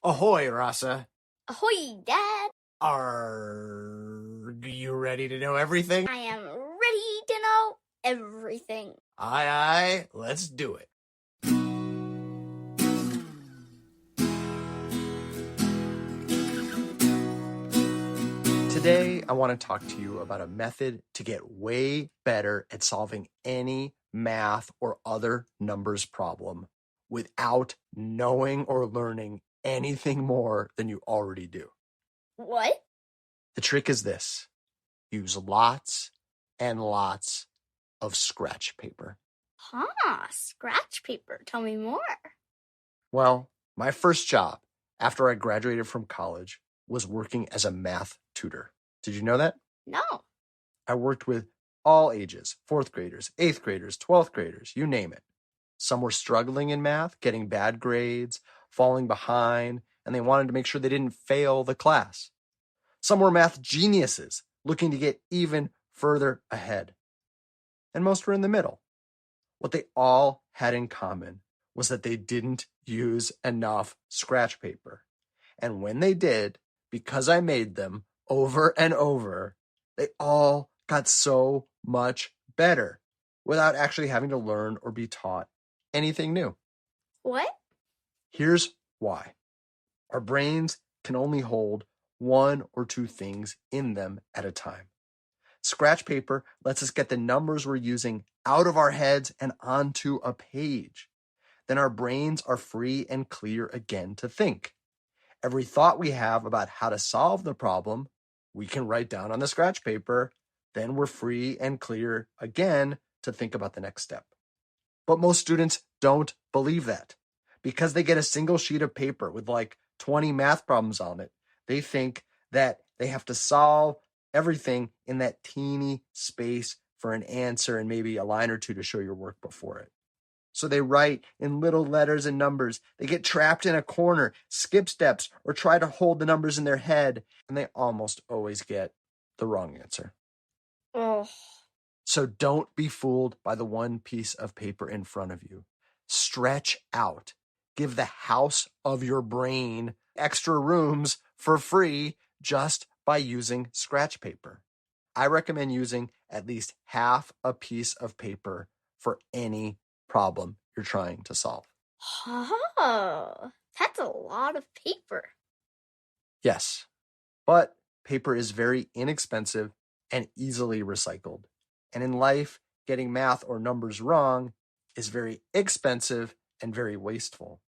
Ahoy, Rasa. Ahoy, Dad. Are you ready to know everything? I am ready to know everything. Aye, let's do it. Today, I want to talk to you about a method to get way better at solving any math or other numbers problem without knowing or learning anything more than you already do. What? The trick is this. Use lots and lots of scratch paper. Scratch paper. Tell me more. Well, my first job after I graduated from college was working as a math tutor. Did you know that? No. I worked with all ages, 4th graders, 8th graders, 12th graders, you name it. Some were struggling in math, getting bad grades, falling behind, and they wanted to make sure they didn't fail the class. Some were math geniuses, looking to get even further ahead. And most were in the middle. What they all had in common was that they didn't use enough scratch paper. And when they did, because I made them over and over, they all got so much better without actually having to learn or be taught anything new. What? Here's why. Our brains can only hold one or two things in them at a time. Scratch paper lets us get the numbers we're using out of our heads and onto a page. Then our brains are free and clear again to think. Every thought we have about how to solve the problem, we can write down on the scratch paper. Then we're free and clear again to think about the next step. But most students don't believe that. Because they get a single sheet of paper with like 20 math problems on it, they think that they have to solve everything in that teeny space for an answer and maybe a line or two to show your work before it. So they write in little letters and numbers. They get trapped in a corner, skip steps, or try to hold the numbers in their head, and they almost always get the wrong answer. Oh. So don't be fooled by the one piece of paper in front of you. Stretch out. Give the house of your brain extra rooms for free just by using scratch paper. I recommend using at least half a piece of paper for any problem you're trying to solve. Oh, that's a lot of paper. Yes, but paper is very inexpensive and easily recycled. And in life, getting math or numbers wrong is very expensive and very wasteful.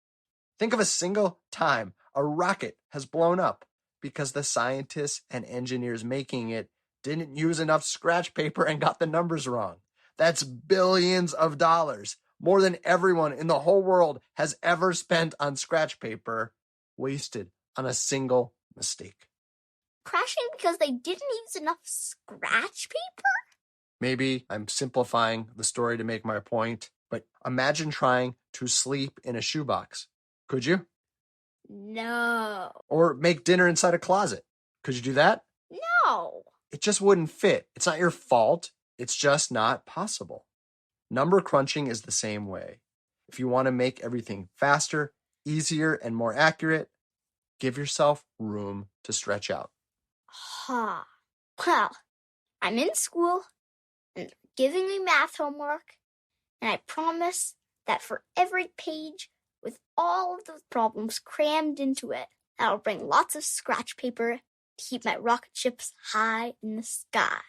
Think of a single time a rocket has blown up because the scientists and engineers making it didn't use enough scratch paper and got the numbers wrong. That's billions of dollars, more than everyone in the whole world has ever spent on scratch paper, wasted on a single mistake. Crashing because they didn't use enough scratch paper? Maybe I'm simplifying the story to make my point, but imagine trying to sleep in a shoebox. Could you? No. Or make dinner inside a closet. Could you do that? No. It just wouldn't fit. It's not your fault. It's just not possible. Number crunching is the same way. If you want to make everything faster, easier, and more accurate, give yourself room to stretch out. Well, I'm in school and they're giving me math homework, and I promise that for every page with all of those problems crammed into it, I'll bring lots of scratch paper to keep my rocket ships high in the sky.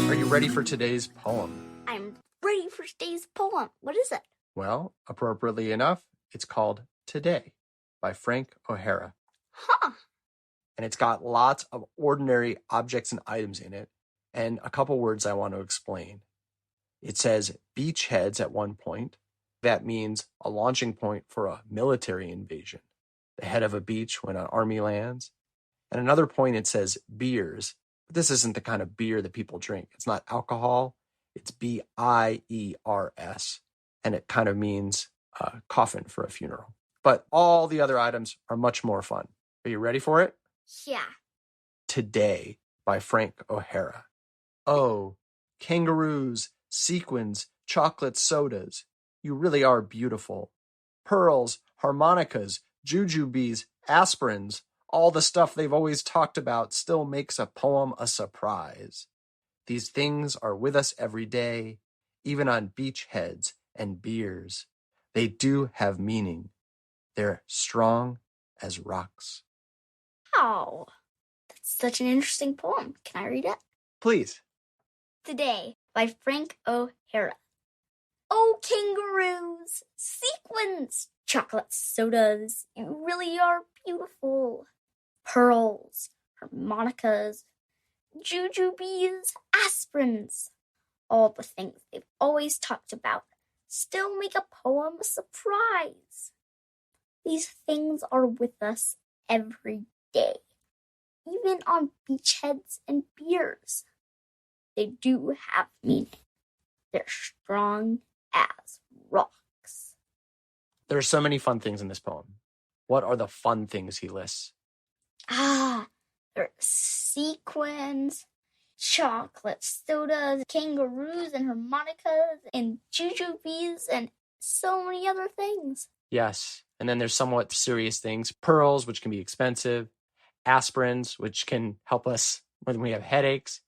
Are you ready for today's poem? I'm ready for today's poem. What is it? Well, appropriately enough, it's called Today by Frank O'Hara. And it's got lots of ordinary objects and items in it, and a couple words I want to explain. It says beachheads at one point. That means a launching point for a military invasion, the head of a beach when an army lands. And another point it says beers, but this isn't the kind of beer that people drink. It's not alcohol. It's B-I-E-R-S, and it kind of means a coffin for a funeral. But all the other items are much more fun. Are you ready for it? Yeah. Today by Frank O'Hara. Oh, kangaroos sequins, chocolate sodas. You really are beautiful. Pearls, harmonicas, jujubes, aspirins, all the stuff they've always talked about still makes a poem a surprise. These things are with us every day, even on beachheads and beers. They do have meaning. They're strong as rocks. Wow, that's such an interesting poem. Can I read it? Please. Today by Frank O'Hara. Oh, kangaroos, sequins, chocolate sodas, you really are beautiful. Pearls, harmonicas, jujubes, aspirins, all the things they've always talked about still make a poem a surprise. These things are with us every day, even on beachheads and beers. They do have meaning. They're strong as rocks. There are so many fun things in this poem. What are the fun things he lists? There are sequins, chocolate sodas, kangaroos and harmonicas, and jujubes, and so many other things. Yes. And then there's somewhat serious things. Pearls, which can be expensive. Aspirins, which can help us when we have headaches.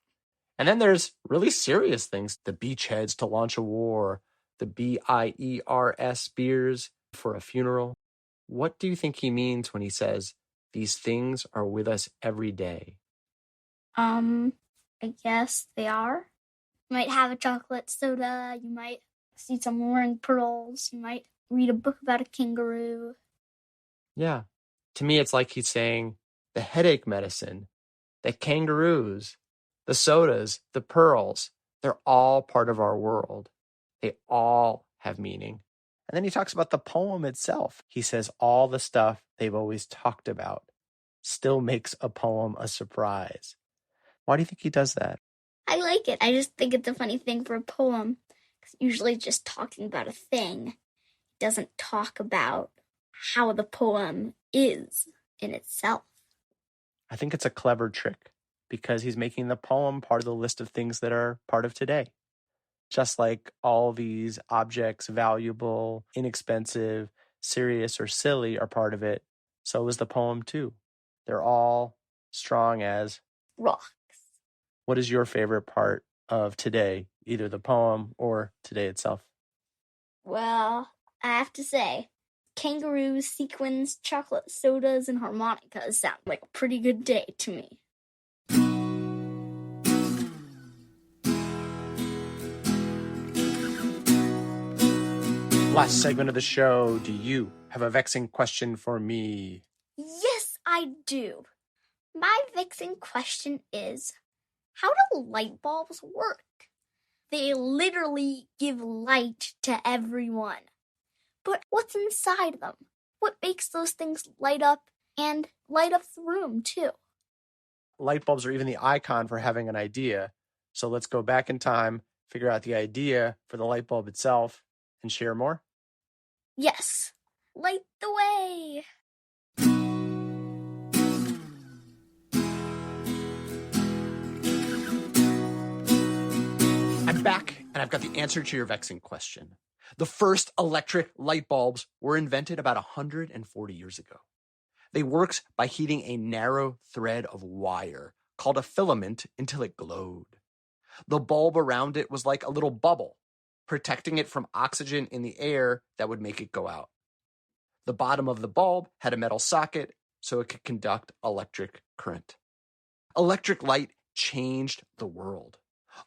And then there's really serious things. The beachheads to launch a war. The BIERS beers for a funeral. What do you think he means when he says, these things are with us every day? I guess they are. You might have a chocolate soda, you might see someone wearing pearls, you might read a book about a kangaroo. Yeah. To me, it's like he's saying the headache medicine, the kangaroos, the sodas, the pearls, they're all part of our world. They all have meaning. And then he talks about the poem itself. He says all the stuff they've always talked about still makes a poem a surprise. Why do you think he does that? I like it. I just think it's a funny thing for a poem. Because usually just talking about a thing doesn't talk about how the poem is in itself. I think it's a clever trick because he's making the poem part of the list of things that are part of today. Just like all these objects, valuable, inexpensive, serious, or silly, are part of it, so is the poem too. They're all strong as rocks. What is your favorite part of today, either the poem or today itself? Well, I have to say, kangaroos, sequins, chocolate sodas, and harmonicas sound like a pretty good day to me. Last segment of the show, do you have a vexing question for me? Yes, I do. My vexing question is, how do light bulbs work? They literally give light to everyone. But what's inside them? What makes those things light up and light up the room too? Light bulbs are even the icon for having an idea. So let's go back in time, figure out the idea for the light bulb itself, and share more. Yes. Light the way. I'm back, and I've got the answer to your vexing question. The first electric light bulbs were invented about 140 years ago. They worked by heating a narrow thread of wire called a filament until it glowed. The bulb around it was like a little bubble, protecting it from oxygen in the air that would make it go out. The bottom of the bulb had a metal socket so it could conduct electric current. Electric light changed the world.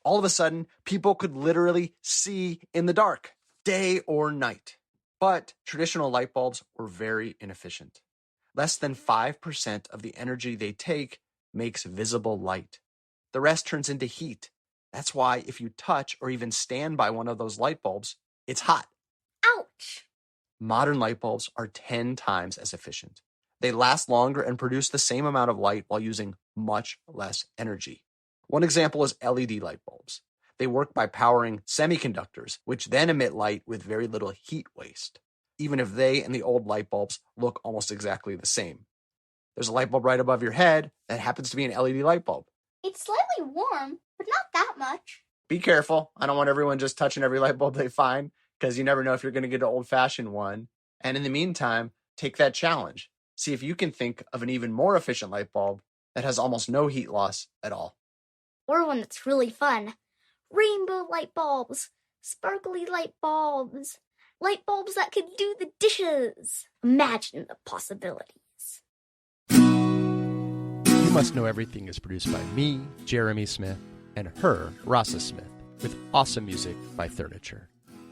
All of a sudden, people could literally see in the dark, day or night. But traditional light bulbs were very inefficient. Less than 5% of the energy they take makes visible light. The rest turns into heat. That's why if you touch or even stand by one of those light bulbs, it's hot. Ouch! Modern light bulbs are 10 times as efficient. They last longer and produce the same amount of light while using much less energy. One example is LED light bulbs. They work by powering semiconductors, which then emit light with very little heat waste, even if they and the old light bulbs look almost exactly the same. There's a light bulb right above your head that happens to be an LED light bulb. It's slightly warm, but not that much. Be careful. I don't want everyone just touching every light bulb they find, because you never know if you're going to get an old-fashioned one. And in the meantime, take that challenge. See if you can think of an even more efficient light bulb that has almost no heat loss at all. Or one that's really fun. Rainbow light bulbs, sparkly light bulbs that could do the dishes. Imagine the possibilities. You Must Know Everything is produced by me, Jeremy Smith, and her, Rasa Smith, with awesome music by Furniture.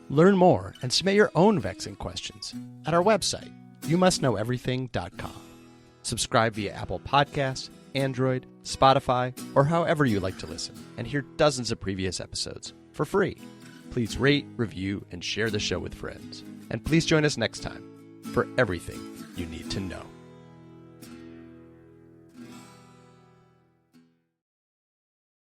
Learn more and submit your own vexing questions at our website, youmustknoweverything.com. Subscribe via Apple Podcasts, Android, Spotify, or however you like to listen, and hear dozens of previous episodes for free. Please rate, review, and share the show with friends. And please join us next time for everything you need to know.